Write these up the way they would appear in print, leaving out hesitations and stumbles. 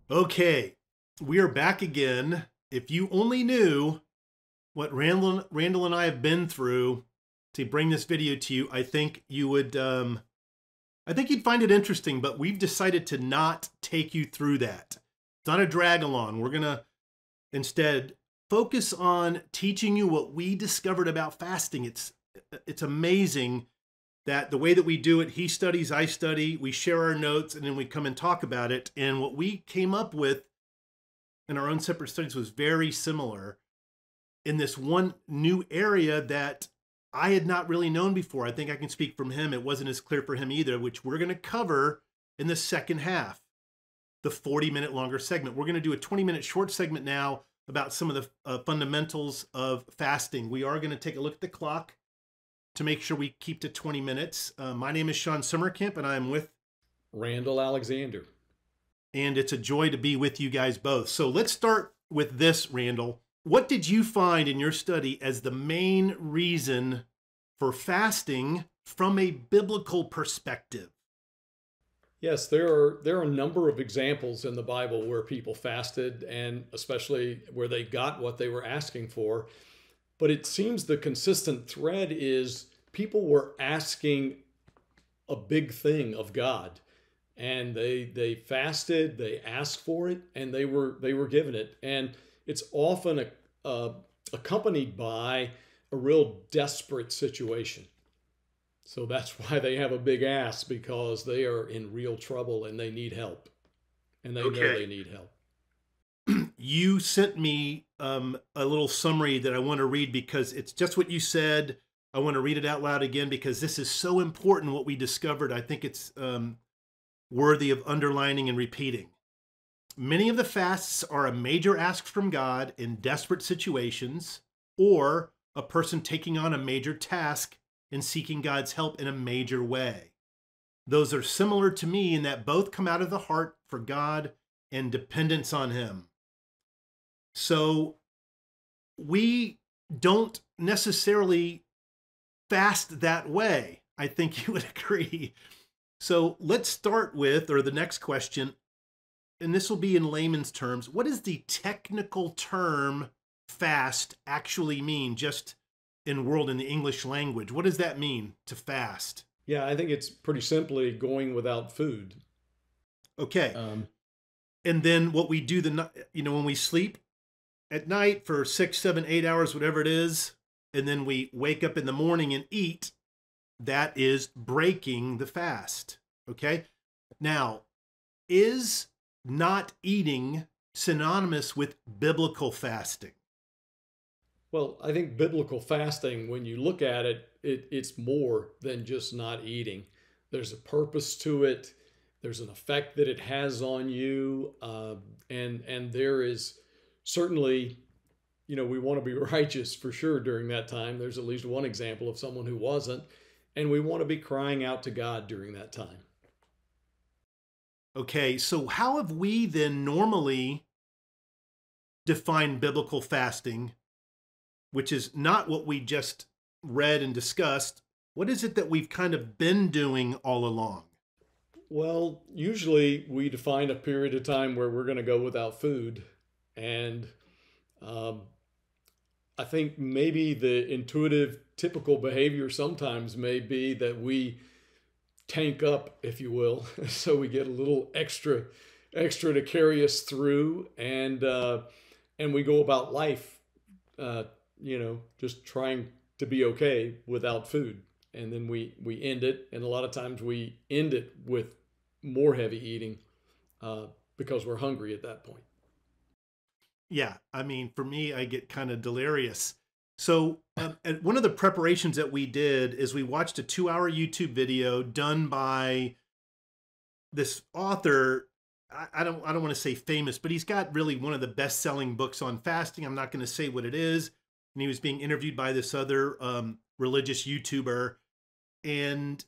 Okay, we are back again. If you only knew what Randall and I have been through to bring this video to you, I think you would, I think you'd find it interesting, but we've decided to not take you through that. It's not a drag along. We're going to instead focus on teaching you what we discovered about fasting. It's amazing that the way that we do it, he studies, I study, we share our notes, and then we come and talk about it. And what we came up with in our own separate studies was very similar in this one new area that I had not really known before. I think I can speak from him. It wasn't as clear for him either, which we're going to cover in the second half, the 40-minute longer segment. We're going to do a 20-minute short segment now about some of the fundamentals of fasting. We are going to take a look at the clock to make sure we keep to 20 minutes. My name is Sean Summercamp, and I'm with Randall Alexander. And it's a joy to be with you guys both. So let's start with this, Randall. What did you find in your study as the main reason for fasting from a biblical perspective? Yes, there are a number of examples in the Bible where people fasted, and especially where they got what they were asking for. But it seems the consistent thread is people were asking a big thing of God, and they fasted, they asked for it, and they were given it. And it's often accompanied by a real desperate situation. So that's why they have a big ask, because they are in real trouble and they need help, and they know they need help. You sent me a little summary that I want to read because it's just what you said. I want to read it out loud again because this is so important, what we discovered. I think it's worthy of underlining and repeating. Many of the fasts are a major ask from God in desperate situations, or a person taking on a major task and seeking God's help in a major way. Those are similar to me in that both come out of the heart for God and dependence on Him. So we don't necessarily fast that way. I think you would agree. So let's start with, or the next question, and this will be in layman's terms. What does the technical term fast actually mean, just in the English language? What does that mean, to fast? Yeah, I think it's pretty simply going without food. Okay. And then what we do when we sleep at night for 6, 7, 8 hours, whatever it is, and then we wake up in the morning and eat, that is breaking the fast. Okay. Now, is not eating synonymous with biblical fasting? Well, I think biblical fasting, when you look at it, it's more than just not eating. There's a purpose to it. There's an effect that it has on you. And there is certainly, we want to be righteous for sure during that time. There's at least one example of someone who wasn't. And we want to be crying out to God during that time. Okay, so how have we then normally defined biblical fasting, which is not what we just read and discussed? What is it that we've kind of been doing all along? Well, usually we define a period of time where we're going to go without food. And I think maybe the intuitive, typical behavior sometimes may be that we tank up, if you will, so we get a little extra to carry us through, and we go about life, just trying to be okay without food, and then we end it, and a lot of times we end it with more heavy eating because we're hungry at that point. Yeah, I mean, for me, I get kind of delirious. So one of the preparations that we did is we watched a 2-hour YouTube video done by this author. I don't want to say famous, but he's got really one of the best-selling books on fasting. I'm not going to say what it is. And he was being interviewed by this other religious YouTuber. And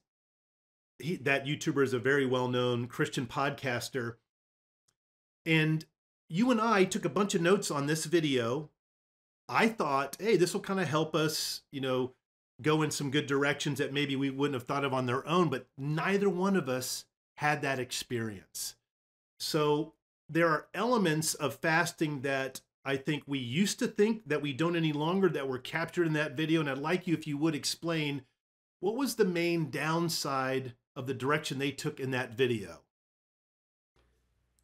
that YouTuber is a very well-known Christian podcaster. And you and I took a bunch of notes on this video. I thought, hey, this will kind of help us, go in some good directions that maybe we wouldn't have thought of on their own, but neither one of us had that experience. So there are elements of fasting that I think we used to think that we don't any longer, that were captured in that video. And I'd like you, if you would, explain what was the main downside of the direction they took in that video.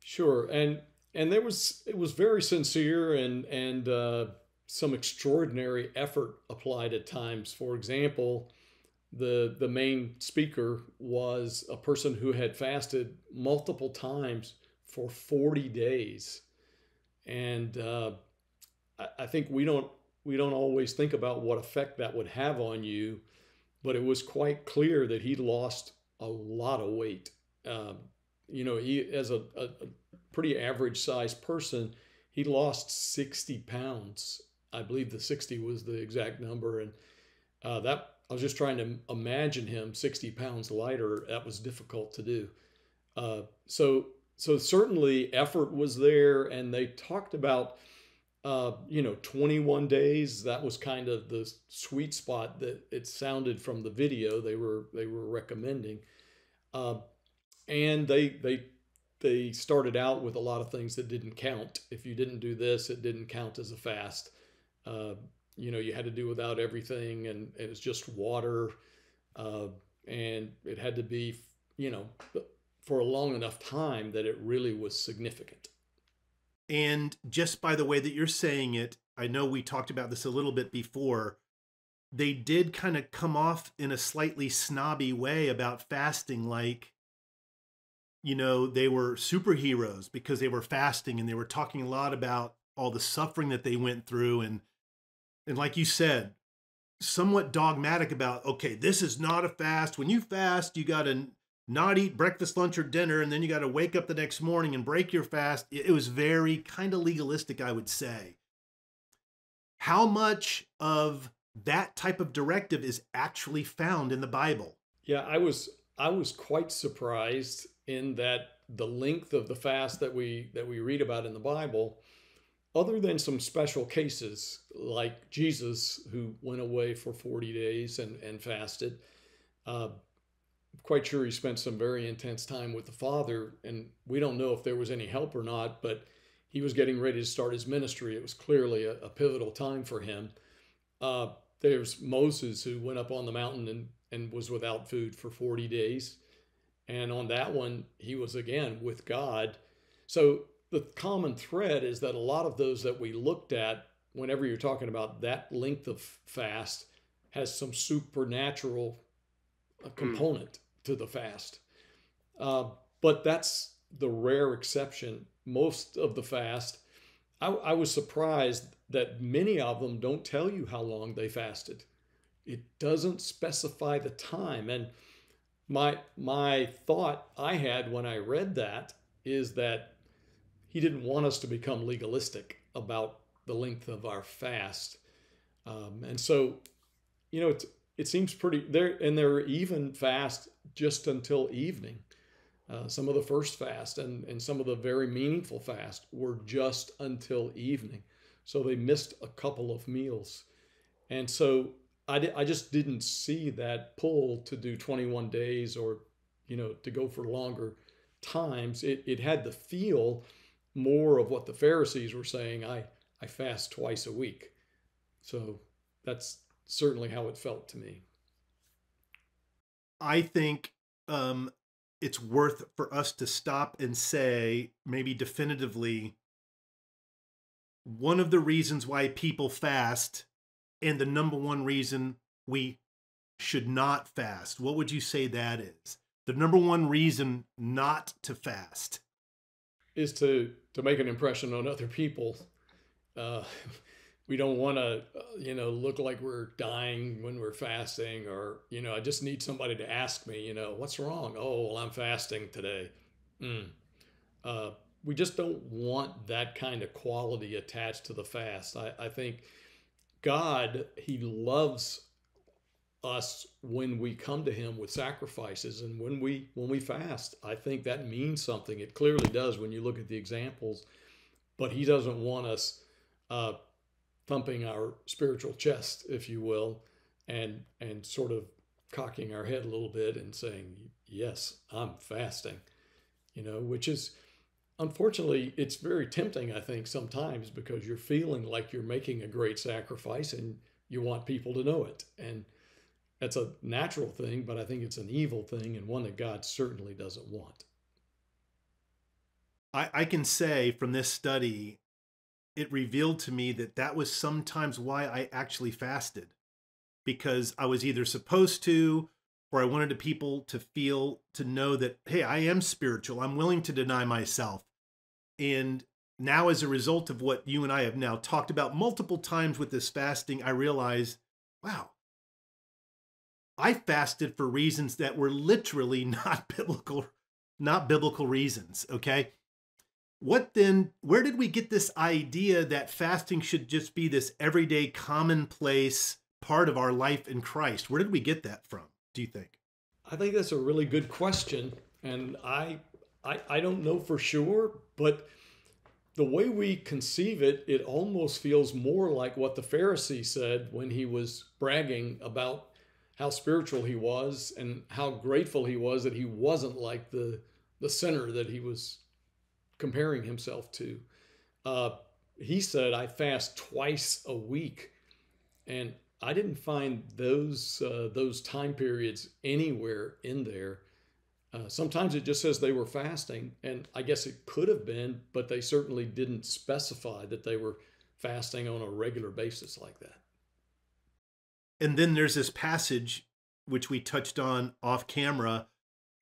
Sure, and it was very sincere, and some extraordinary effort applied at times. For example, the main speaker was a person who had fasted multiple times for 40 days, and I think we don't always think about what effect that would have on you, but it was quite clear that he lost a lot of weight. Um, he, as a pretty average sized person, he lost 60 pounds. I believe the 60 was the exact number. And that I was just trying to imagine him 60 pounds lighter. That was difficult to do. So certainly effort was there, and they talked about 21 days. That was kind of the sweet spot that it sounded from the video they were recommending. Uh, and they started out with a lot of things that didn't count. If you didn't do this, it didn't count as a fast. Uh, you had to do without everything, and it was just water, uh, and it had to be, you know, for a long enough time that it really was significant. And just by the way that you're saying it, I know we talked about this a little bit before. They did kind of come off in a slightly snobby way about fasting, like, they were superheroes because they were fasting, and they were talking a lot about all the suffering that they went through. And like you said, somewhat dogmatic about, okay, this is not a fast. When you fast, you got to not eat breakfast, lunch, or dinner, and then you got to wake up the next morning and break your fast. It was very kind of legalistic, I would say. How much of that type of directive is actually found in the Bible? Yeah, I was quite surprised in that the length of the fast that we read about in the Bible, other than some special cases like Jesus, who went away for 40 days and fasted. I'm quite sure he spent some very intense time with the Father, and we don't know if there was any help or not, but he was getting ready to start his ministry. It was clearly a pivotal time for him. Uh, there's Moses, who went up on the mountain and was without food for 40 days. And on that one, he was again with God. So the common thread is that a lot of those that we looked at, whenever you're talking about that length of fast, has some supernatural component to the fast. Uh, but that's the rare exception. Most of the fast, I was surprised that many of them don't tell you how long they fasted. It doesn't specify the time. And my thought I had when I read that is that he didn't want us to become legalistic about the length of our fast. And so, it seems pretty there, and they're even fast just until evening. Some of the first fast and some of the very meaningful fast were just until evening. So they missed a couple of meals. And so I just didn't see that pull to do 21 days or, to go for longer times. It had the feel more of what the Pharisees were saying. I fast twice a week. So that's certainly how it felt to me. I think it's worth for us to stop and say, maybe definitively, one of the reasons why people fast, and the number one reason we should not fast. What would you say that is? The number one reason not to fast is to make an impression on other people. Uh, we don't want to, look like we're dying when we're fasting, or, I just need somebody to ask me, what's wrong? Oh, well, I'm fasting today. Uh, we just don't want that kind of quality attached to the fast. I think God, he loves us when we come to him with sacrifices, and when we fast. I think that means something. It clearly does when you look at the examples, but he doesn't want us thumping our spiritual chest, if you will, and sort of cocking our head a little bit and saying, yes, I'm fasting, which is unfortunately, it's very tempting, I think, sometimes because you're feeling like you're making a great sacrifice and you want people to know it. And that's a natural thing, but I think it's an evil thing and one that God certainly doesn't want. I can say from this study, it revealed to me that that was sometimes why I actually fasted, because I was either supposed to, or I wanted people to feel, to know that, hey, I am spiritual. I'm willing to deny myself. And now, as a result of what you and I have now talked about multiple times with this fasting, I realize, wow, I fasted for reasons that were literally not biblical reasons. Okay. What then, where did we get this idea that fasting should just be this everyday commonplace part of our life in Christ? Where did we get that from, do you think? I think that's a really good question. And I don't know for sure, but the way we conceive it, it almost feels more like what the Pharisee said when he was bragging about how spiritual he was and how grateful he was that he wasn't like the sinner that he was comparing himself to. Uh, he said, I fast twice a week. And I didn't find those time periods anywhere in there. Sometimes it just says they were fasting, and I guess it could have been, but they certainly didn't specify that they were fasting on a regular basis like that. And then there's this passage which we touched on off camera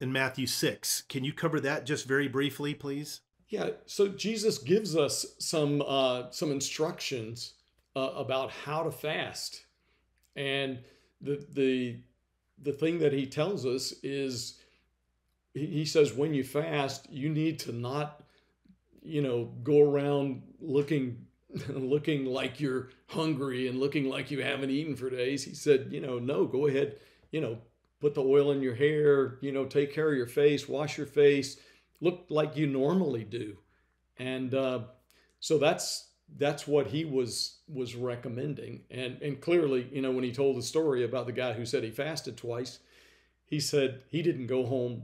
in Matthew 6. Can you cover that just very briefly, please? Yeah, so Jesus gives us some instructions about how to fast, and the thing that he tells us is he says when you fast, you need to not, go around looking looking like you're hungry and looking like you haven't eaten for days. He said, no, go ahead, put the oil in your hair, take care of your face, wash your face, look like you normally do. And so that's what he was recommending. And clearly, when he told the story about the guy who said he fasted twice, he said he didn't go home,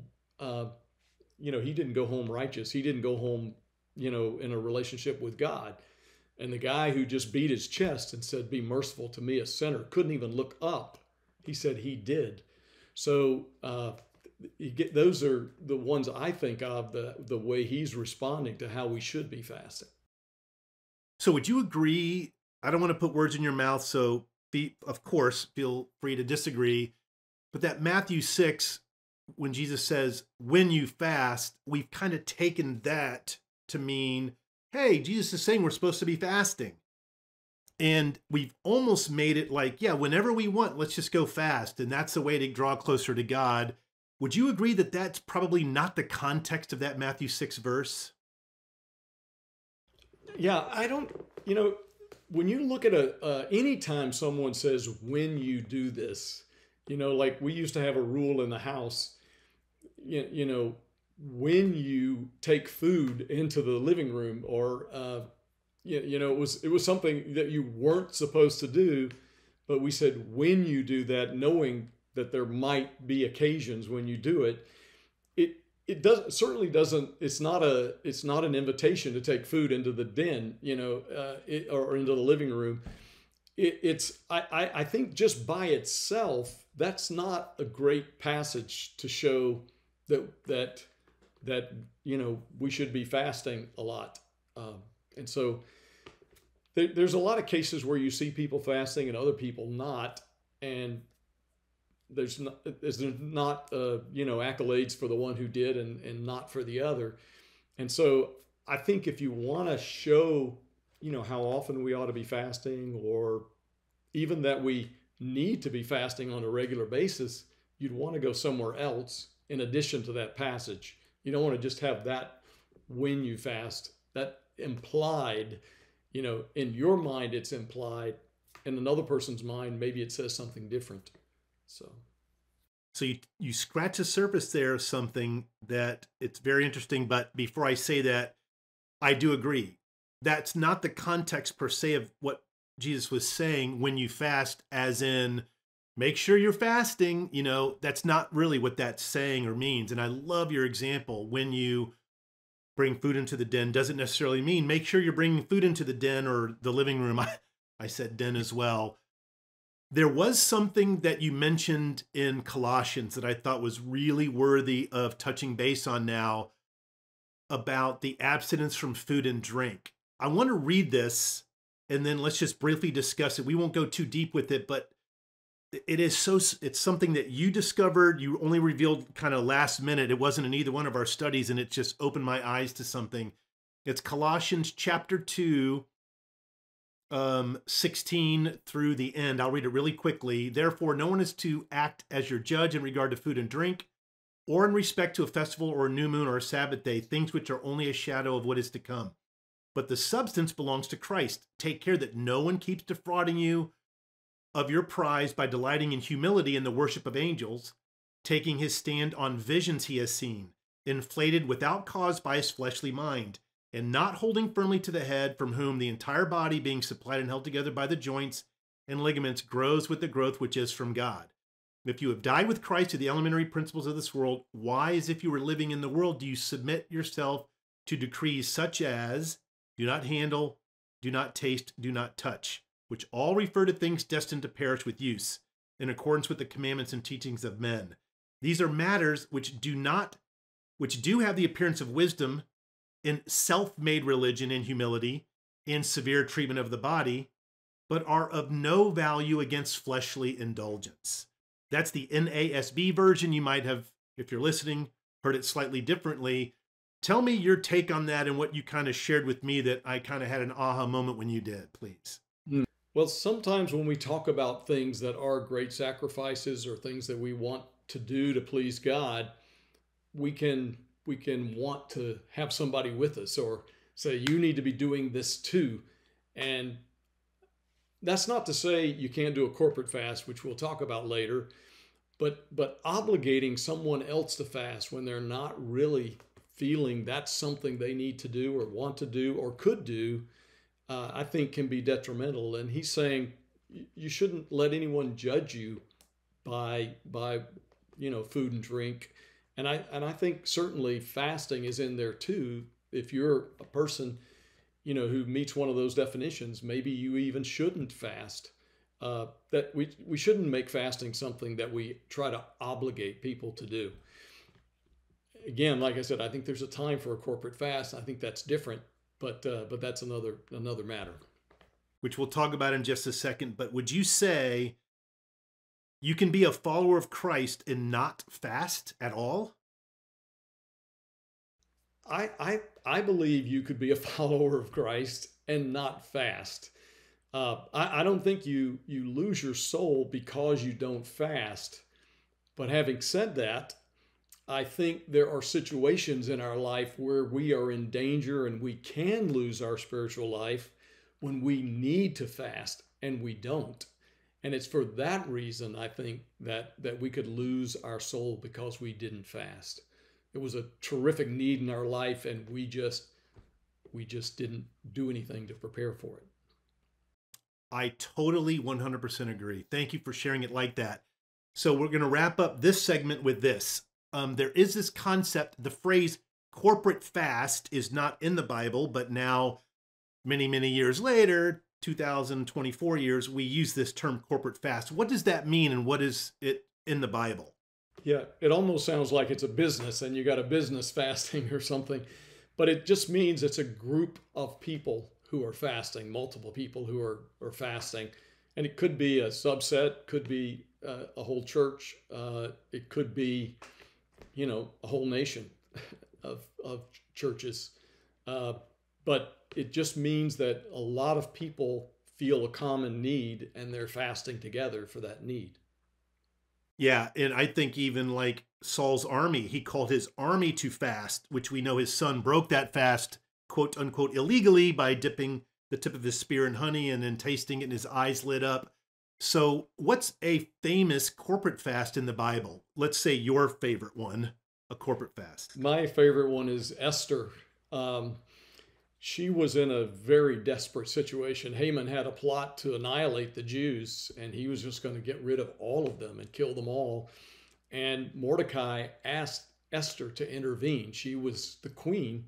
he didn't go home righteous. He didn't go home, in a relationship with God. And the guy who just beat his chest and said, be merciful to me, a sinner, couldn't even look up. He said he did. So those are the ones I think of, the way he's responding to how we should be fasting. So would you agree? I don't want to put words in your mouth, so of course, feel free to disagree. But that Matthew 6, when Jesus says, when you fast, we've kind of taken that to mean, hey, Jesus is saying we're supposed to be fasting. And we've almost made it like, yeah, whenever we want, let's just go fast. And that's the way to draw closer to God. Would you agree that that's probably not the context of that Matthew 6 verse? Yeah, I don't, when you look at anytime someone says, when you do this, like we used to have a rule in the house, when you take food into the living room or, it was something that you weren't supposed to do, but we said, when you do that, knowing that there might be occasions when you do it, certainly doesn't. It's not an invitation to take food into the den, or into the living room. I think just by itself, that's not a great passage to show that we should be fasting a lot. And so there's a lot of cases where you see people fasting and other people not, and there's not accolades for the one who did and not for the other. And so I think if you want to show how often we ought to be fasting, or even that we need to be fasting on a regular basis, you'd want to go somewhere else in addition to that passage. You don't want to just have that when you fast, that implied, in your mind it's implied, in another person's mind maybe it says something different. So you scratch the surface there of something that it's very interesting. But before I say that, I do agree. That's not the context per se of what Jesus was saying when you fast, as in make sure you're fasting. That's not really what that's saying or means. And I love your example when you bring food into the den doesn't necessarily mean make sure you're bringing food into the den or the living room. I said den as well. There was something that you mentioned in Colossians that I thought was really worthy of touching base on now about the abstinence from food and drink. I want to read this and then let's just briefly discuss it. We won't go too deep with it, but it's something that you discovered. You only revealed kind of last minute. It wasn't in either one of our studies, and it just opened my eyes to something. It's Colossians chapter 2, 16 through the end. I'll read it really quickly. Therefore, no one is to act as your judge in regard to food and drink, or in respect to a festival or a new moon or a Sabbath day, things which are only a shadow of what is to come. But the substance belongs to Christ. Take care that no one keeps defrauding you of your prize by delighting in humility in the worship of angels, taking his stand on visions he has seen, inflated without cause by his fleshly mind, and not holding firmly to the head, from whom the entire body, being supplied and held together by the joints and ligaments, grows with the growth which is from God. If you have died with Christ to the elementary principles of this world, why, as if you were living in the world, do you submit yourself to decrees such as do not handle, do not taste, do not touch, which all refer to things destined to perish with use, in accordance with the commandments and teachings of men? These are matters which do have the appearance of wisdom in self-made religion and humility and severe treatment of the body, but are of no value against fleshly indulgence. That's the NASB version. You might have, if you're listening, heard it slightly differently. Tell me your take on that and what you kind of shared with me that I kind of had an aha moment when you did, please. Well, sometimes when we talk about things that are great sacrifices or things that we want to do to please God, we can want to have somebody with us or say, you need to be doing this too. And that's not to say you can't do a corporate fast, which we'll talk about later, but obligating someone else to fast when they're not really feeling that's something they need to do or want to do or could do, I think can be detrimental. And he's saying you shouldn't let anyone judge you by food and drink. And I think certainly fasting is in there too. If you're a person, who meets one of those definitions, maybe you even shouldn't fast. That we shouldn't make fasting something that we try to obligate people to do. Again, like I said, I think there's a time for a corporate fast. I think that's different, but that's another matter, which we'll talk about in just a second. But would you say you can be a follower of Christ and not fast at all? I believe you could be a follower of Christ and not fast. I don't think you lose your soul because you don't fast. But having said that, I think there are situations in our life where we are in danger and we can lose our spiritual life when we need to fast and we don't. And it's for that reason, I think, that we could lose our soul because we didn't fast. It was a terrific need in our life and we just didn't do anything to prepare for it. I totally 100% agree. Thank you for sharing it like that. So we're going to wrap up this segment with this. There is this concept, the phrase corporate fast is not in the Bible, but now many, many years later, 2024 years, we use this term corporate fast. What does that mean and what is it in the Bible? Yeah, it almost sounds like it's a business and you got a business fasting or something, but it just means it's a group of people who are fasting, multiple people who are fasting. And it could be a subset, could be a whole church, it could be a whole nation of churches. But it just means that a lot of people feel a common need and they're fasting together for that need. Yeah, and I think even like Saul's army, he called his army to fast, which we know his son broke that fast, quote unquote, illegally by dipping the tip of his spear in honey and then tasting it and his eyes lit up. So what's a famous corporate fast in the Bible? Let's say your favorite one, a corporate fast. My favorite one is Esther. She was in a very desperate situation. Haman had a plot to annihilate the Jews, and he was just going to get rid of all of them and kill them all. And Mordecai asked Esther to intervene. She was the queen,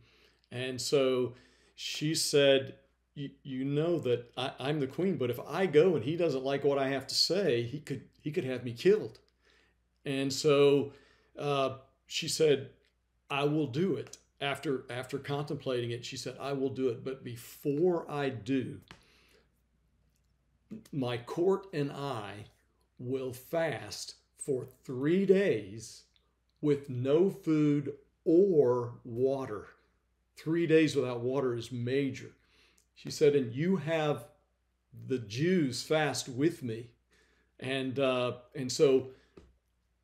And so she said, you know that I'm the queen, but if I go and he doesn't like what I have to say, he could have me killed. And so uh, she said, I will do it. After contemplating it, she said, I will do it. But before I do, my court and I will fast for 3 days with no food or water. 3 days without water is major. She said, and you have the Jews fast with me. And so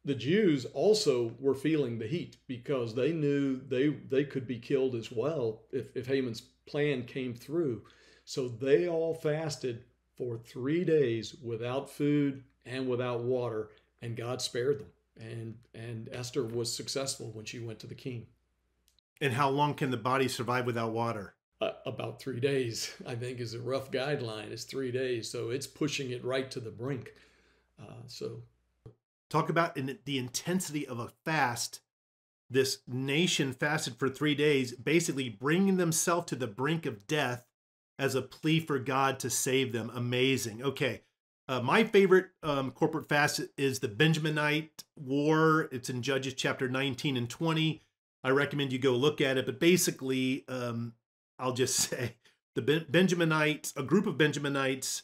the Jews also were feeling the heat because they knew they could be killed as well if Haman's plan came through. So they all fasted for 3 days without food and without water, and God spared them. And Esther was successful when she went to the king. And how long can the body survive without water? About 3 days, I think, is a rough guideline. Is 3 days, so it's pushing it right to the brink. So, talk about the intensity of a fast. This nation fasted for 3 days, basically bringing themselves to the brink of death as a plea for God to save them. Amazing. Okay. My favorite corporate fast is the Benjaminite War. It's in Judges chapter 19 and 20. I recommend you go look at it. But basically, I'll just say the Benjaminites, a group of Benjaminites,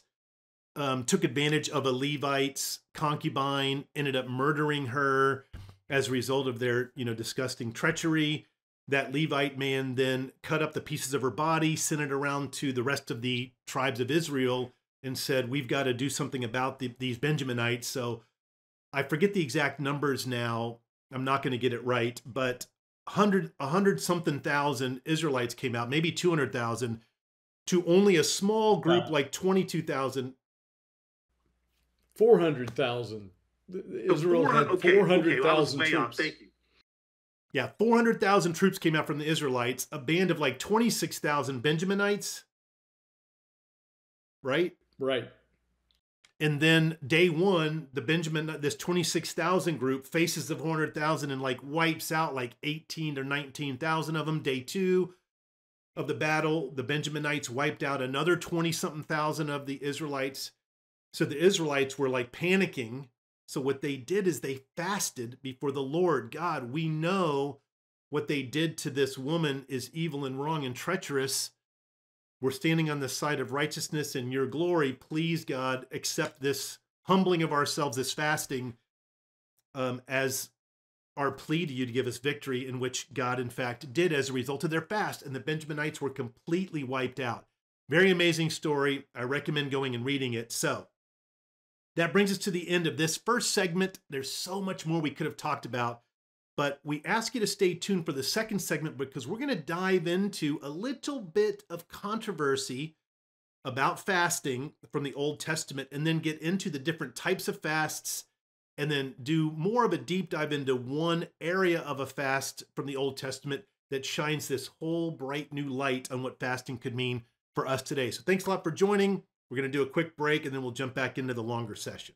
took advantage of a Levite's concubine, ended up murdering her as a result of their, disgusting treachery. That Levite man then cut up the pieces of her body, sent it around to the rest of the tribes of Israel, and said, we've got to do something about these Benjaminites. So I forget the exact numbers now. I'm not going to get it right, but 100 something thousand Israelites came out, maybe 200,000, to only a small group like 22,000. 400,000. Israel had 400,000 troops. Thank you. Yeah, 400,000 troops came out from the Israelites, a band of like 26,000 Benjaminites. Right? Right. And then day one, this 26,000 group faces the 400,000 and like wipes out like 18 or 19,000 of them. Day two of the battle, the Benjaminites wiped out another 20-something thousand of the Israelites. So the Israelites were like panicking. So what they did is they fasted before the Lord. God, we know what they did to this woman is evil and wrong and treacherous. We're standing on the side of righteousness and your glory. Please, God, accept this humbling of ourselves, this fasting, as our plea to you to give us victory, in which God, in fact, did as a result of their fast. And the Benjaminites were completely wiped out. Very amazing story. I recommend going and reading it. So that brings us to the end of this first segment. There's so much more we could have talked about, but we ask you to stay tuned for the second segment because we're going to dive into a little bit of controversy about fasting from the Old Testament and then get into the different types of fasts and then do more of a deep dive into one area of a fast from the Old Testament that shines this whole bright new light on what fasting could mean for us today. So thanks a lot for joining. We're going to do a quick break and then we'll jump back into the longer session.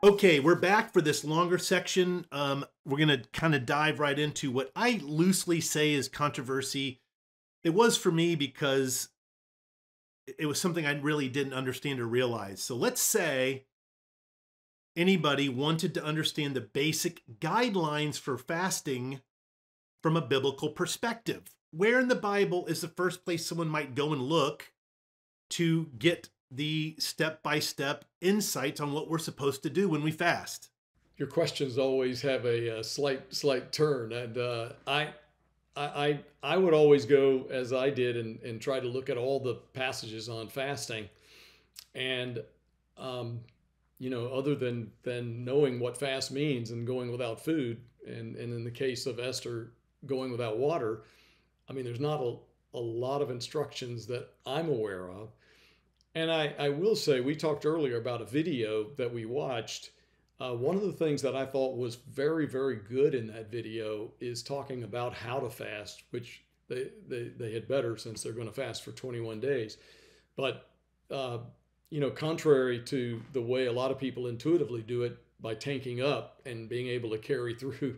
Okay, we're back for this longer section. We're going to kind of dive right into what I loosely say is controversy. It was for me because it was something I really didn't understand or realize. So let's say anybody wanted to understand the basic guidelines for fasting from a biblical perspective. Where in the Bible is the first place someone might go and look to get the step-by-step insights on what we're supposed to do when we fast? Your questions always have a slight turn, and I would always go as I did and try to look at all the passages on fasting, and other than knowing what fast means and going without food, and in the case of Esther going without water, I mean there's not a lot of instructions that I'm aware of. And I will say, we talked earlier about a video that we watched One of the things that I thought was very, very good in that video is talking about how to fast, which they had better since they're going to fast for 21 days. But, contrary to the way a lot of people intuitively do it by tanking up and being able to carry through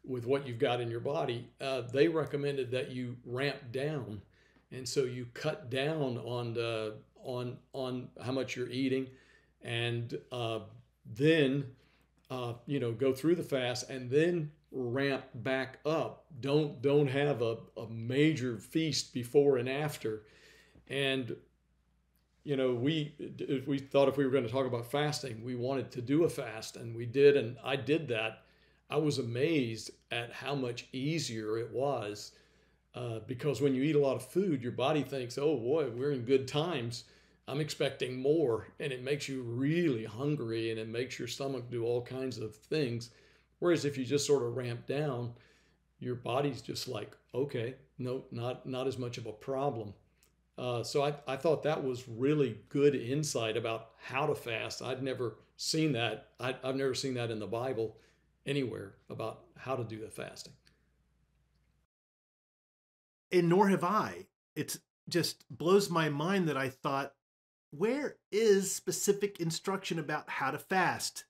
with what you've got in your body, they recommended that you ramp down. And so you cut down on how much you're eating, and then go through the fast and then ramp back up. Don't have a major feast before and after. And we thought if we were going to talk about fasting, we wanted to do a fast, and we did, and I did that. I was amazed at how much easier it was, because when you eat a lot of food, your body thinks, oh boy, we're in good times. I'm expecting more, and it makes you really hungry, and it makes your stomach do all kinds of things. Whereas if you just sort of ramp down, your body's just like, okay, no, not as much of a problem. So I thought that was really good insight about how to fast. I'd never seen that. I've never seen that in the Bible anywhere about how to do the fasting. And nor have I. It just blows my mind that I thought, where is specific instruction about how to fast?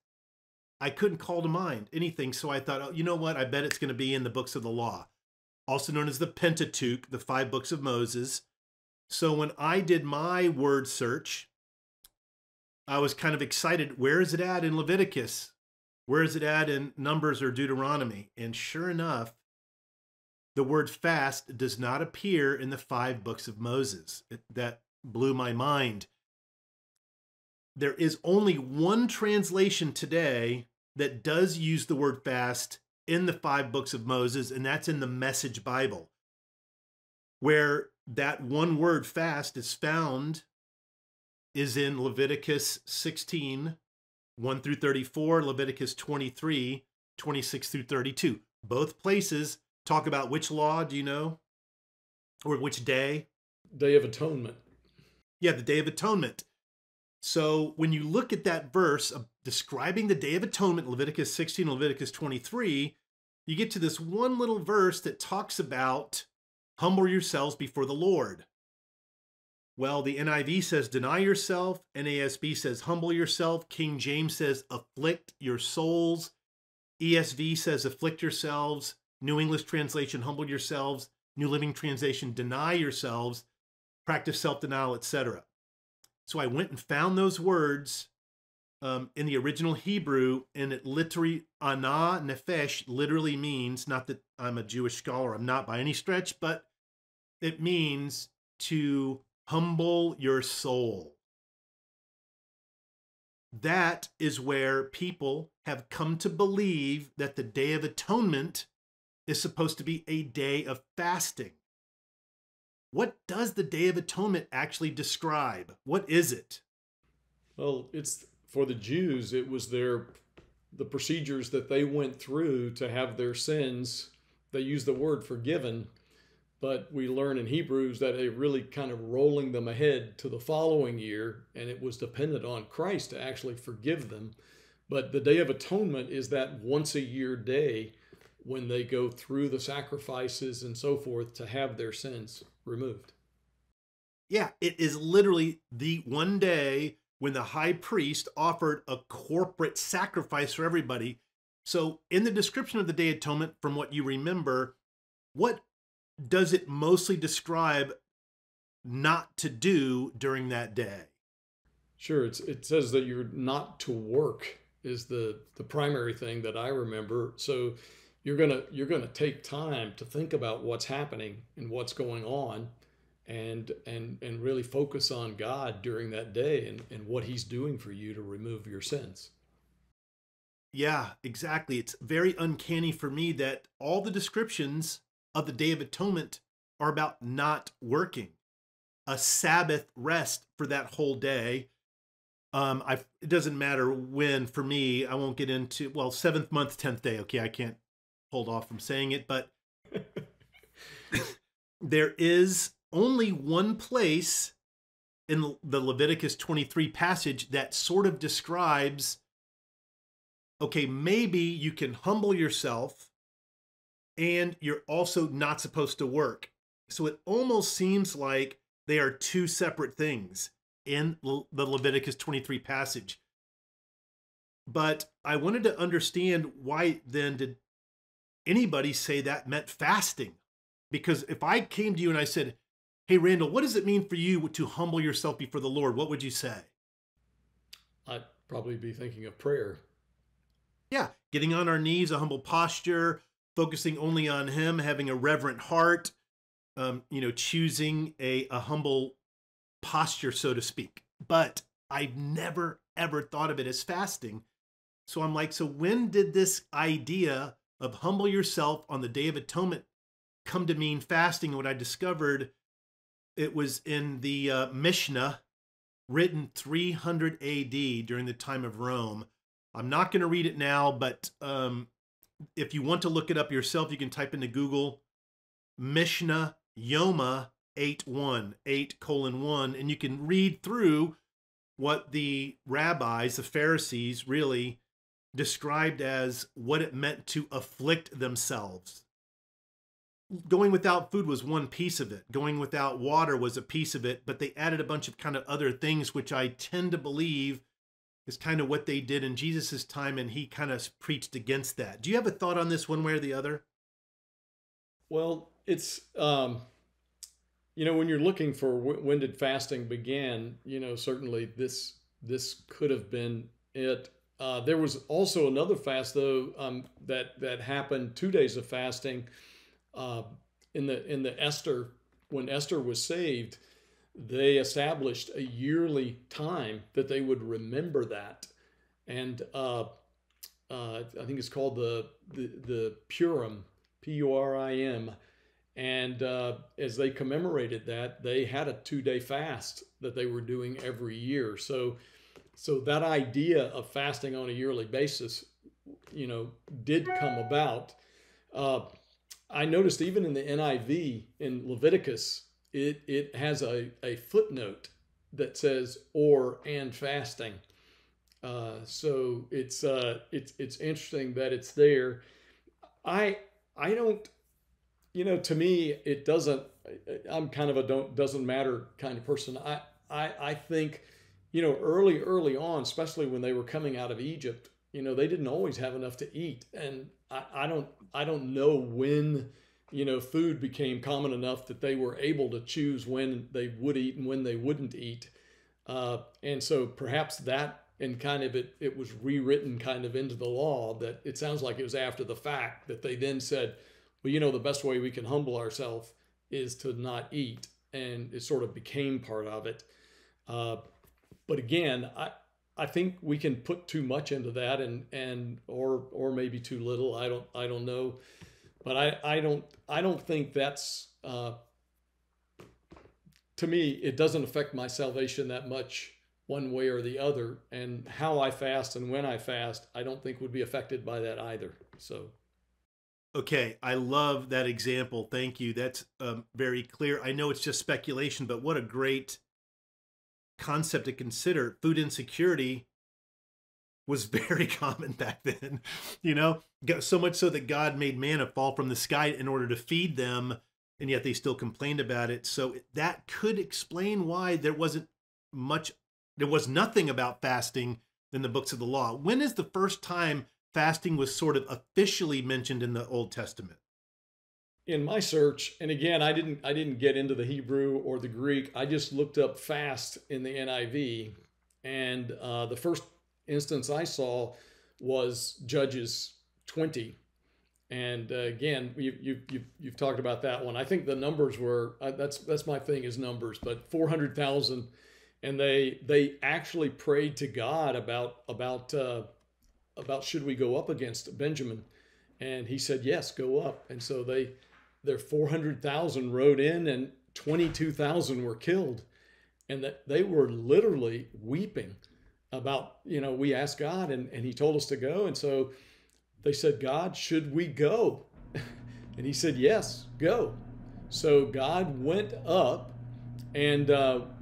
I couldn't call to mind anything. So I thought, oh, you know what? I bet it's going to be in the books of the law, also known as the Pentateuch, the 5 books of Moses. So when I did my word search, I was kind of excited. Where is it at in Leviticus? Where is it at in Numbers or Deuteronomy? And sure enough, the word fast does not appear in the 5 books of Moses. That blew my mind. There is only one translation today that does use the word fast in the 5 books of Moses, and that's in the Message Bible, where that one word fast is found is in Leviticus 16, 1 through 34, Leviticus 23, 26 through 32. Both places talk about which law, do you know? Or which day? Day of Atonement. Yeah, the Day of Atonement. So when you look at that verse of describing the Day of Atonement, Leviticus 16, Leviticus 23, you get to this one little verse that talks about humble yourselves before the Lord. Well, the NIV says deny yourself. NASB says humble yourself. King James says afflict your souls. ESV says afflict yourselves. New English Translation, humble yourselves. New Living Translation, deny yourselves. Practice self-denial, etc. So I went and found those words in the original Hebrew, and it literally, ana nefesh, literally means, not that I'm a Jewish scholar, I'm not by any stretch, but it means to humble your soul. That is where people have come to believe that the Day of Atonement is supposed to be a day of fasting. What does the Day of Atonement actually describe? What is it? Well, it's for the Jews, it was the procedures that they went through to have their sins. They use the word forgiven, but we learn in Hebrews that they really kind of rolling them ahead to the following year, and it was dependent on Christ to actually forgive them. But the Day of Atonement is that once a year day when they go through the sacrifices and so forth to have their sins removed. Yeah, it is literally the one day when the high priest offered a corporate sacrifice for everybody. So in the description of the Day of Atonement, from what you remember, what does it mostly describe not to do during that day? Sure, it says that you're not to work is the primary thing that I remember. So you're gonna take time to think about what's happening and what's going on, and really focus on God during that day and what He's doing for you to remove your sins. Yeah, exactly. It's very uncanny for me that all the descriptions of the Day of Atonement are about not working, a Sabbath rest for that whole day. It doesn't matter when. For me, I won't get into, well, 7th month, 10th day. Okay, I can't hold off from saying it, but there is only one place in the Leviticus 23 passage that sort of describes okay, maybe you can humble yourself and you're also not supposed to work. So it almost seems like they are two separate things in the Leviticus 23 passage. But I wanted to understand, why then did anybody say that meant fasting? Because if I came to you and I said, hey, Randall, what does it mean for you to humble yourself before the Lord? What would you say? I'd probably be thinking of prayer. Yeah, getting on our knees, a humble posture, focusing only on Him, having a reverent heart, choosing a humble posture, so to speak. But I've never, ever thought of it as fasting. So I'm like, so when did this idea of humble yourself on the Day of Atonement come to mean fasting? What I discovered, it was in the Mishnah, written 300 AD during the time of Rome. I'm not going to read it now, but if you want to look it up yourself, you can type into Google Mishnah Yoma 8:1, and you can read through what the rabbis, the Pharisees, really described as what it meant to afflict themselves. Going without food was one piece of it. Going without water was a piece of it, but they added a bunch of kind of other things, which I tend to believe is kind of what they did in Jesus's time, and he kind of preached against that. Do you have a thought on this one way or the other? Well, it's, when you're looking for when did fasting begin, certainly this could have been it. There was also another fast, though, that happened, 2 days of fasting in the Esther. When Esther was saved, they established a yearly time that they would remember that, and I think it's called the Purim, Purim. And as they commemorated that, they had a 2-day fast that they were doing every year. So that idea of fasting on a yearly basis, did come about. I noticed even in the NIV in Leviticus, it has a footnote that says and fasting. So it's interesting that it's there. I don't. To me, it doesn't. I'm kind of a doesn't matter kind of person. I think, early on, especially when they were coming out of Egypt, they didn't always have enough to eat, and I don't know when, food became common enough that they were able to choose when they would eat and when they wouldn't eat, and so perhaps that, and kind of it was rewritten kind of into the law, that it sounds like it was after the fact that they then said, well, the best way we can humble ourselves is to not eat. And it sort of became part of it. But again, I think we can put too much into that or maybe too little. I don't know. But I don't think that's, to me, it doesn't affect my salvation that much one way or the other. And how I fast and when I fast, I don't think would be affected by that either. So. Okay, I love that example. Thank you. That's very clear. I know it's just speculation, but what a great concept to consider. Food insecurity was very common back then, so much so that God made manna fall from the sky in order to feed them, and yet they still complained about it. So that could explain why there was nothing about fasting in the books of the law. When is the first time fasting was sort of officially mentioned in the Old Testament? In my search, and again, I didn't get into the Hebrew or the Greek. I just looked up fast in the NIV, and the first instance I saw was Judges 20. And again, you've talked about that one. I think the numbers were that's my thing is numbers, but 400,000, and they actually prayed to God about should we go up against Benjamin, and he said yes, go up. And so their 400,000 rode in, and 22,000 were killed, and that they were literally weeping about, we asked God, and he told us to go, and so they said, God, should we go? And he said, yes, go. So God went up, and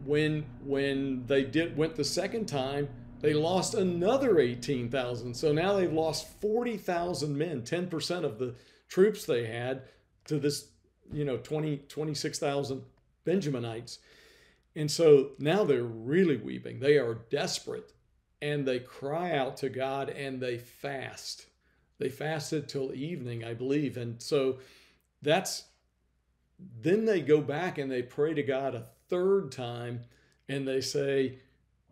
when they went the second time, They lost another 18,000. So now they've lost 40,000 men, 10% of the troops they had to this, 26,000 Benjaminites. And so now they're really weeping. They are desperate, and they cry out to God, and they fast. They fasted till evening, I believe. And so then they go back and they pray to God a third time, and they say,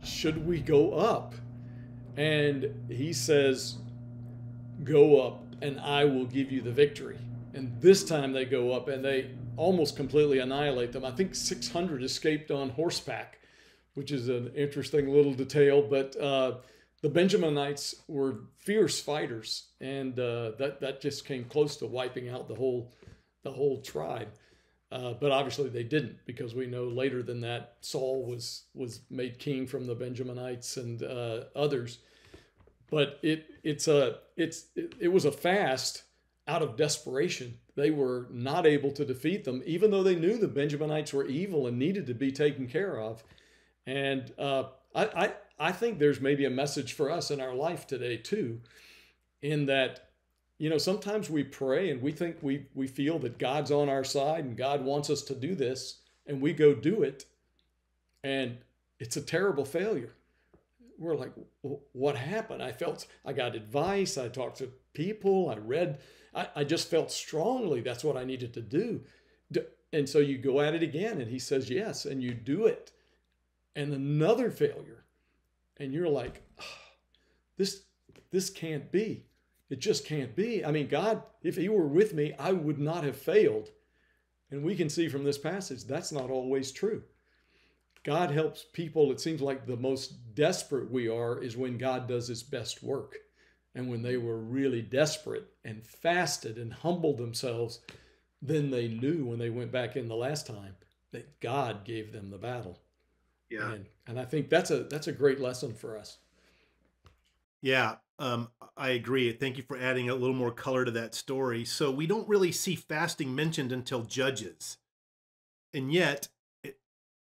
should we go up? And he says, go up and I will give you the victory. And this time they go up and they almost completely annihilate them. I think 600 escaped on horseback, which is an interesting little detail. But the Benjaminites were fierce fighters, and that just came close to wiping out the whole tribe. But obviously they didn't, because we know later than that Saul was made king from the Benjaminites and others. But it was a fast out of desperation. They were not able to defeat them, even though they knew the Benjaminites were evil and needed to be taken care of. And I think there's maybe a message for us in our life today too, in that, sometimes we pray and we think we feel that God's on our side and God wants us to do this, and we go do it, and it's a terrible failure. We're like, what happened? I got advice. I talked to people. I read. I just felt strongly that's what I needed to do. And so you go at it again, and he says yes, and you do it. And another failure. And you're like, oh, this can't be. It just can't be. I mean, God, if he were with me, I would not have failed. And we can see from this passage, that's not always true. God helps people. It seems like the most desperate we are is when God does his best work. And when they were really desperate and fasted and humbled themselves, then they knew when they went back in the last time that God gave them the battle. Yeah. And I think that's a great lesson for us. Yeah, I agree. Thank you for adding a little more color to that story. So we don't really see fasting mentioned until Judges. And yet,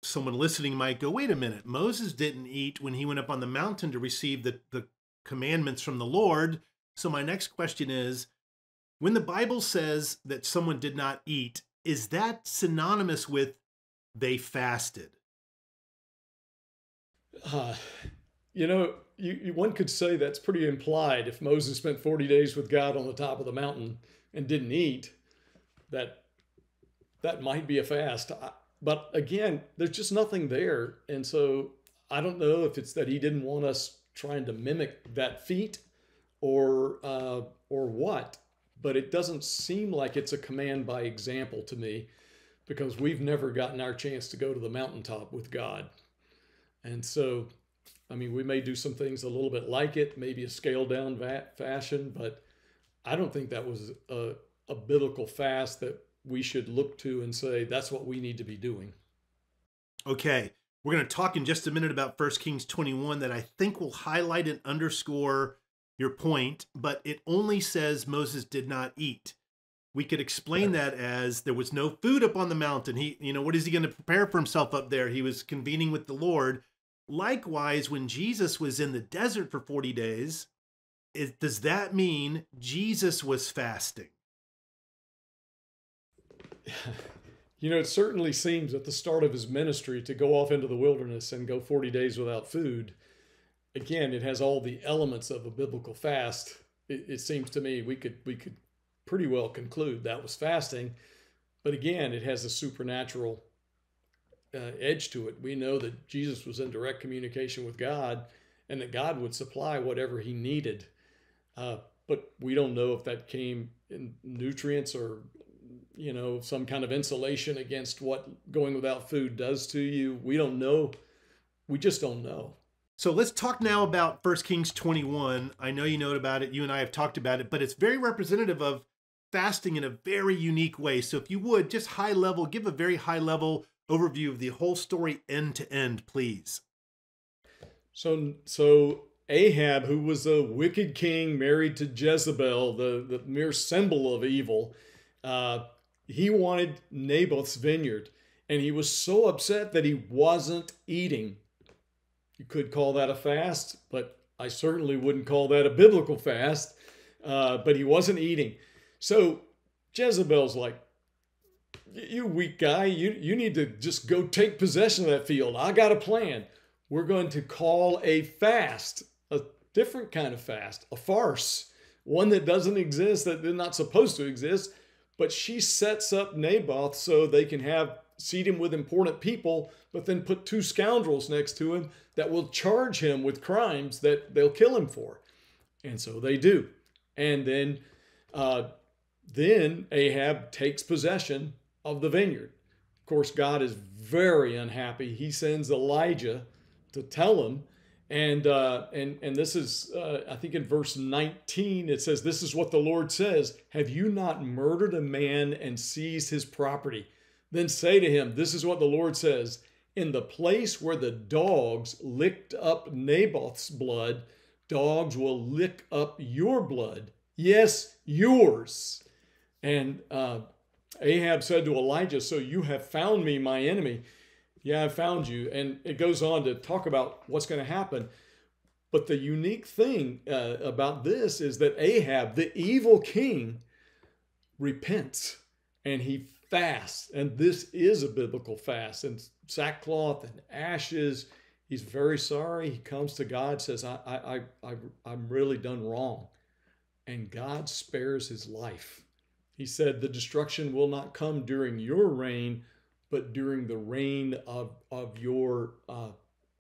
someone listening might go, wait a minute, Moses didn't eat when he went up on the mountain to receive the commandments from the Lord. So my next question is, when the Bible says that someone did not eat, is that synonymous with they fasted? One could say that's pretty implied. If Moses spent 40 days with God on the top of the mountain and didn't eat, that might be a fast. But again, there's just nothing there. And so I don't know if it's that he didn't want us trying to mimic that feat or what, but it doesn't seem like it's a command by example to me, because we've never gotten our chance to go to the mountaintop with God. And so, I mean, we may do some things a little bit like it, maybe a scaled down fashion, but I don't think that was a biblical fast that we should look to and say, that's what we need to be doing. Okay. We're going to talk in just a minute about 1 Kings 21 that I think will highlight and underscore your point, but it only says Moses did not eat. We could explain that as there was no food up on the mountain. What is he going to prepare for himself up there? He was convening with the Lord. Likewise, when Jesus was in the desert for 40 days, does that mean Jesus was fasting? It certainly seems at the start of his ministry to go off into the wilderness and go 40 days without food. Again, it has all the elements of a biblical fast. It seems to me we could pretty well conclude that was fasting. But again, it has a supernatural edge to it. We know that Jesus was in direct communication with God, and that God would supply whatever he needed. But we don't know if that came in nutrients or some kind of insulation against what going without food does to you. We don't know. We just don't know. So let's talk now about 1 Kings 21. I know you know about it. You and I have talked about it, but it's very representative of fasting in a very unique way. So if you would, just high level, give a very high level overview of the whole story end to end, please. So Ahab, who was a wicked king married to Jezebel, the mere symbol of evil, he wanted Naboth's vineyard, and he was so upset that he wasn't eating. You could call that a fast, but I certainly wouldn't call that a biblical fast. But he wasn't eating. So Jezebel's like, you weak guy, you need to just go take possession of that field. I got a plan. We're going to call a fast, a different kind of fast, a farce, one that doesn't exist, that they're not supposed to exist. But she sets up Naboth so they can seat him with important people, but then put two scoundrels next to him that will charge him with crimes that they'll kill him for. And so they do. And then Ahab takes possession of the vineyard. Of course, God is very unhappy. He sends Elijah to tell him. And this is, I think in verse 19, it says, "This is what the Lord says. Have you not murdered a man and seized his property? Then say to him, this is what the Lord says. In the place where the dogs licked up Naboth's blood, dogs will lick up your blood. Yes, yours." And Ahab said to Elijah, "So you have found me, my enemy." Yeah, I found you. And it goes on to talk about what's going to happen. But the unique thing about this is that Ahab, the evil king, repents and he fasts. And this is a biblical fast. And sackcloth and ashes. He's very sorry. He comes to God, says, I'm really done wrong. And God spares his life. He said, the destruction will not come during your reign, but during the reign of your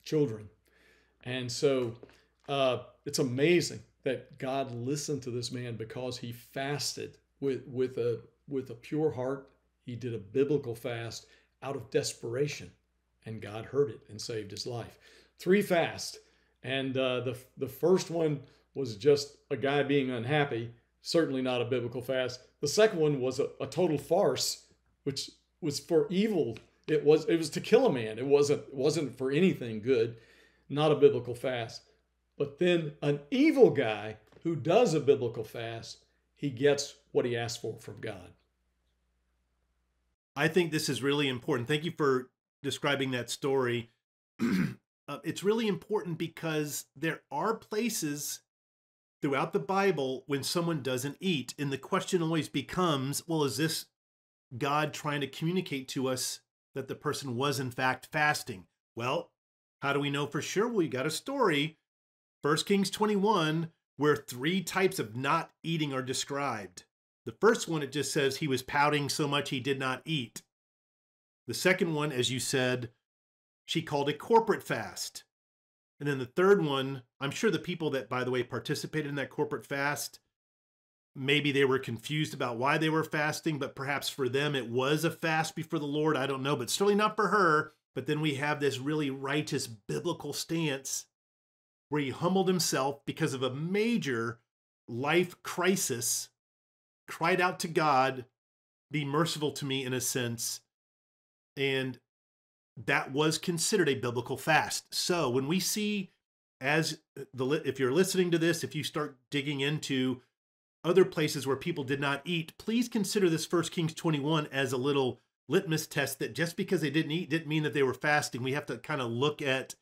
children. And so it's amazing that God listened to this man because he fasted with a pure heart. He did a biblical fast out of desperation, and God heard it and saved his life. 3 fasts, and the first one was just a guy being unhappy, certainly not a biblical fast. The second one was a total farce, which was for evil. It was to kill a man. It wasn't for anything good, not a biblical fast. But then an evil guy who does a biblical fast, he gets what he asked for from God. I think this is really important. Thank you for describing that story. It's really important because there are places throughout the Bible when someone doesn't eat. And the question always becomes, well, is this God trying to communicate to us that the person was in fact fasting? Well, how do we know for sure? Well, you got a story, 1 Kings 21, where 3 types of not eating are described. The first one, it just says he was pouting so much he did not eat. The second one, as you said, she called a corporate fast. And then the third one, I'm sure the people that, by the way, participated in that corporate fast, maybe they were confused about why they were fasting, but perhaps for them it was a fast before the Lord. I don't know, but certainly not for her. But then we have this really righteous biblical stance where he humbled himself because of a major life crisis, cried out to God, be merciful to me in a sense. And that was considered a biblical fast. So when we see, if you're listening to this, if you start digging into other places where people did not eat, please consider this 1 Kings 21 as a little litmus test that just because they didn't eat didn't mean that they were fasting. We have to kind of look at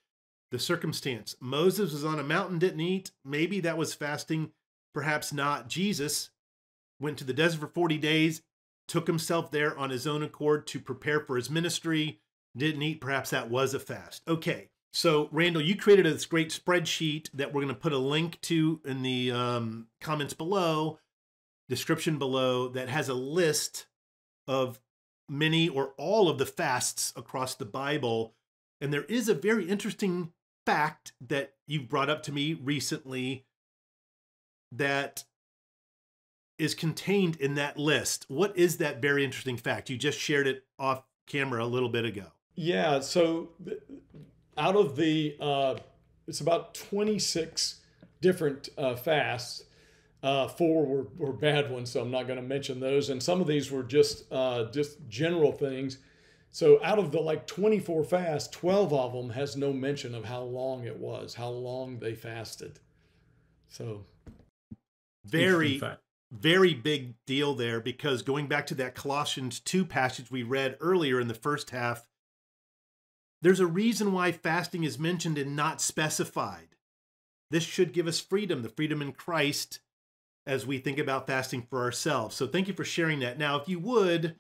the circumstance. Moses was on a mountain, didn't eat. Maybe that was fasting, perhaps not. Jesus went to the desert for 40 days, took himself there on his own accord to prepare for his ministry, didn't eat. Perhaps that was a fast. Okay, so Randall, you created this great spreadsheet that we're going to put a link to in the comments below, description below, that has a list of many or all of the fasts across the Bible. And there is a very interesting fact that you've brought up to me recently that is contained in that list. What is that very interesting fact? You just shared it off camera a little bit ago. Yeah, so out of the, it's about 26 different fasts. 4 were bad ones, so I'm not going to mention those. And some of these were just general things. So out of the 24 fasts, 12 of them has no mention of how long it was, how long they fasted. So very big deal there, because going back to that Colossians 2 passage we read earlier in the first half, There's a reason why fasting is mentioned and not specified. This should give us freedom, the freedom in Christ, as we think about fasting for ourselves. So thank you for sharing that. Now, if you would,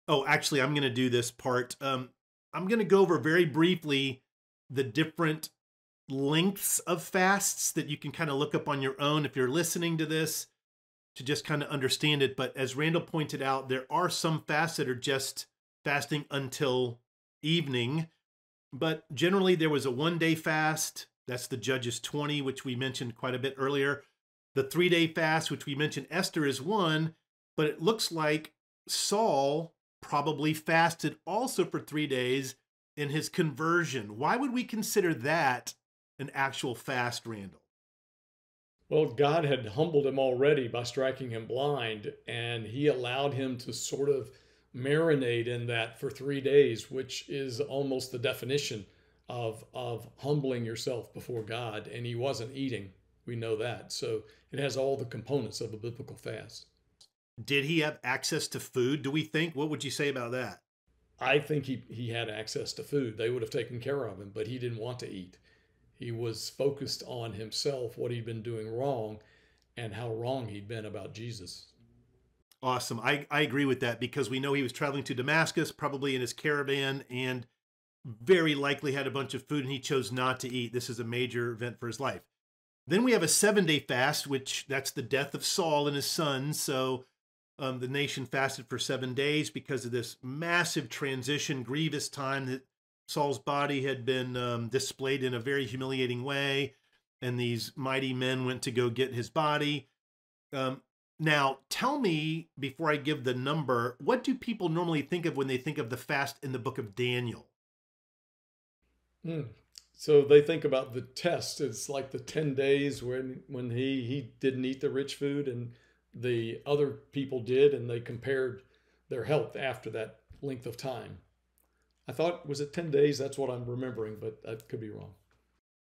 oh, actually, I'm going to do this part. I'm going to go over very briefly the different lengths of fasts that you can kind of look up on your own if you're listening to this to just kind of understand it. But as Randall pointed out, there are some fasts that are just fasting until evening. But generally, there was a 1-day fast. That's the Judges 20, which we mentioned quite a bit earlier. The 3-day fast, which we mentioned Esther is one, but it looks like Saul probably fasted also for 3 days in his conversion. Why would we consider that an actual fast, Randall? Well, God had humbled him already by striking him blind, and he allowed him to sort of marinate in that for 3 days, which is almost the definition of humbling yourself before God. And he wasn't eating. We know that. So it has all the components of a biblical fast. Did he have access to food, do we think? What would you say about that? I think he had access to food. They would have taken care of him, but he didn't want to eat. He was focused on himself, what he'd been doing wrong, and how wrong he'd been about Jesus. Awesome. I agree with that because we know he was traveling to Damascus, probably in his caravan, and very likely had a bunch of food, and he chose not to eat. This is a major event for his life. Then we have a 7-day fast, which that's the death of Saul and his sons. So the nation fasted for 7 days because of this massive transition, grievous time that Saul's body had been displayed in a very humiliating way. And these mighty men went to go get his body. Now, tell me, before I give the number, what do people normally think of when they think of the fast in the book of Daniel? So they think about the test. It's like the 10 days when he didn't eat the rich food and the other people did, and they compared their health after that length of time. I thought, was it 10 days? That's what I'm remembering, but that could be wrong.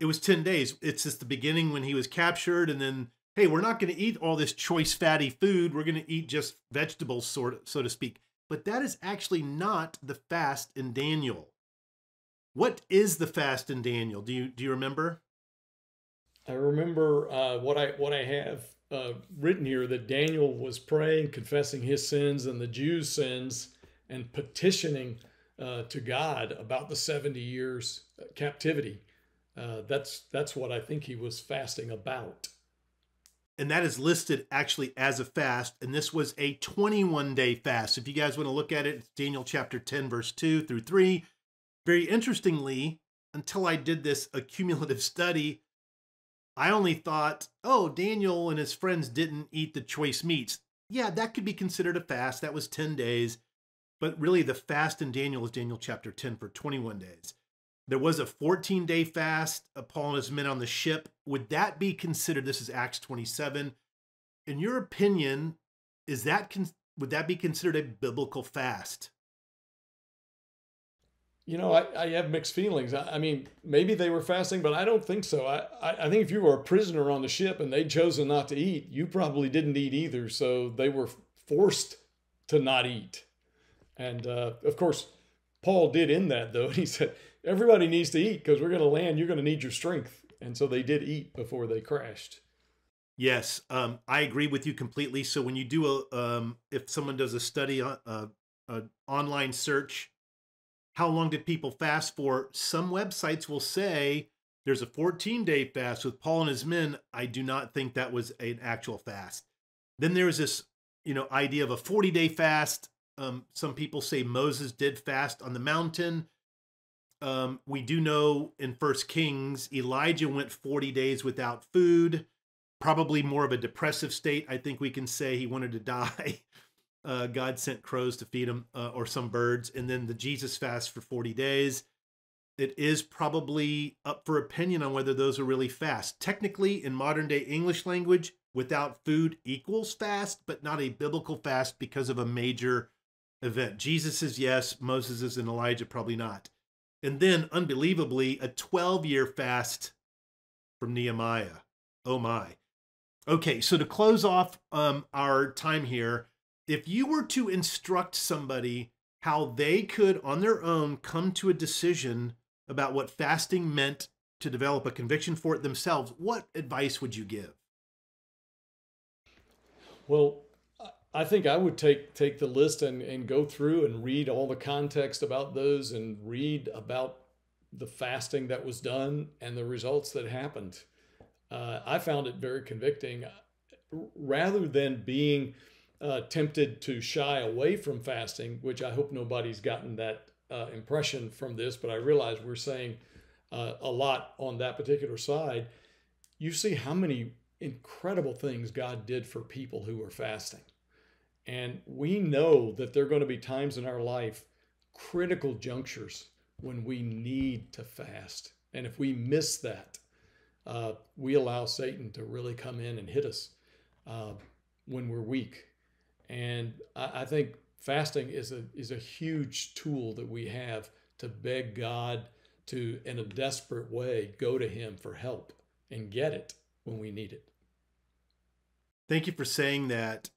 It was 10 days. It's just the beginning when he was captured, and then, hey, we're not going to eat all this choice fatty food. We're going to eat just vegetables, so to speak. But that is actually not the fast in Daniel. What is the fast in Daniel? Do you remember? I remember what I have written here, that Daniel was praying, confessing his sins and the Jews' sins, and petitioning to God about the 70 years captivity. That's what I think he was fasting about. And that is listed actually as a fast. And this was a 21-day fast. If you guys want to look at it, it's Daniel chapter 10, verse 2 through 3. Very interestingly, until I did this accumulative study, I only thought, oh, Daniel and his friends didn't eat the choice meats. Yeah, that could be considered a fast. That was 10 days. But really, the fast in Daniel is Daniel chapter 10 for 21 days. There was a 14-day fast, Paul and his men on the ship. Would that be considered, this is Acts 27. In your opinion, would that be considered a biblical fast? You know, I have mixed feelings. I mean, maybe they were fasting, but I don't think so. I think if you were a prisoner on the ship and they'd chosen not to eat, you probably didn't eat either. So they were forced to not eat. And of course, Paul did in that, though. He said, everybody needs to eat because we're going to land. You're going to need your strength. And so they did eat before they crashed. Yes, I agree with you completely. So when you do if someone does a study, an online search, how long did people fast for? Some websites will say there's a 14-day fast with Paul and his men. I do not think that was an actual fast. Then there's this, idea of a 40-day fast. Some people say Moses did fast on the mountain. We do know in 1 Kings, Elijah went 40 days without food, probably more of a depressive state. I think we can say he wanted to die. God sent crows to feed him, or some birds. And then the Jesus fast for 40 days. It is probably up for opinion on whether those are really fast. Technically, in modern day English language, without food equals fast, but not a biblical fast because of a major event. Jesus is yes, Moses is, and Elijah probably not. And then, unbelievably, a 12-year fast from Nehemiah. Oh my. Okay, so to close off our time here, if you were to instruct somebody how they could, on their own, come to a decision about what fasting meant to develop a conviction for it themselves, what advice would you give? Well, I think I would take the list and go through and read all the context about those and read about the fasting that was done and the results that happened. I found it very convicting. Rather than being tempted to shy away from fasting, which I hope nobody's gotten that impression from this, but I realize we're saying a lot on that particular side. You see how many incredible things God did for people who were fasting. And we know that there are going to be times in our life, critical junctures, when we need to fast. And if we miss that, we allow Satan to really come in and hit us when we're weak. And I think fasting is a huge tool that we have to beg God to, in a desperate way, go to him for help and get it when we need it. Thank you for saying that.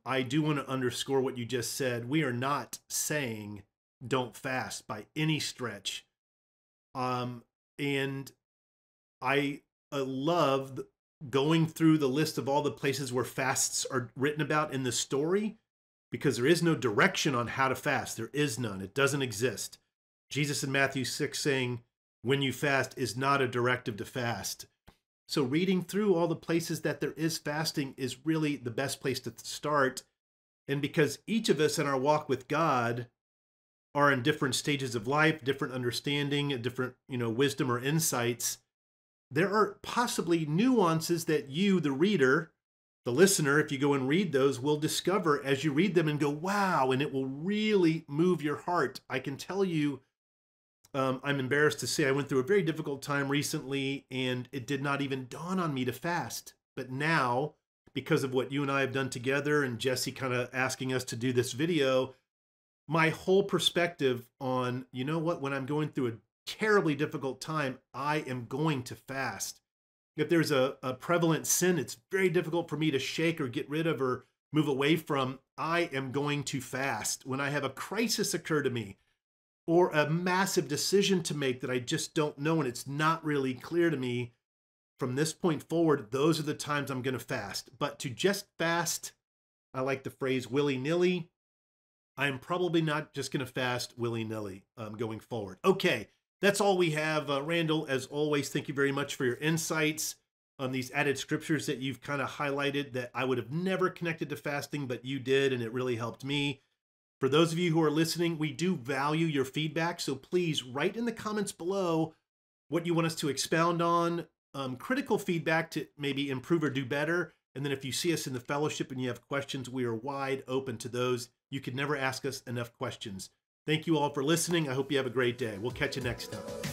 I do want to underscore what you just said. We are not saying don't fast by any stretch. And I love going through the list of all the places where fasts are written about in the story, because there is no direction on how to fast. There is none. It doesn't exist. Jesus in Matthew 6 saying, when you fast, is not a directive to fast. So reading through all the places that there is fasting is really the best place to start. And because each of us in our walk with God are in different stages of life, different understanding, different, wisdom or insights, there are possibly nuances that you, the reader, the listener, if you go and read those, will discover as you read them and go, wow, and it will really move your heart. I can tell you, I'm embarrassed to say I went through a very difficult time recently, and it did not even dawn on me to fast. But now, because of what you and I have done together and Jesse kind of asking us to do this video, my whole perspective on, when I'm going through a terribly difficult time, I am going to fast. If there's a prevalent sin it's very difficult for me to shake or get rid of or move away from, I am going to fast. When I have a crisis occur to me, or a massive decision to make that I just don't know and it's not really clear to me, from this point forward, those are the times I'm going to fast. But to just fast, I like the phrase willy-nilly, I'm probably not just going to fast willy-nilly going forward. Okay, that's all we have. Randall, as always, thank you very much for your insights on these added scriptures that you've kind of highlighted that I would have never connected to fasting, but you did, and it really helped me. For those of you who are listening, we do value your feedback, so please write in the comments below what you want us to expound on, critical feedback to maybe improve or do better. And then if you see us in the fellowship and you have questions, we are wide open to those. You could never ask us enough questions. Thank you all for listening. I hope you have a great day. We'll catch you next time.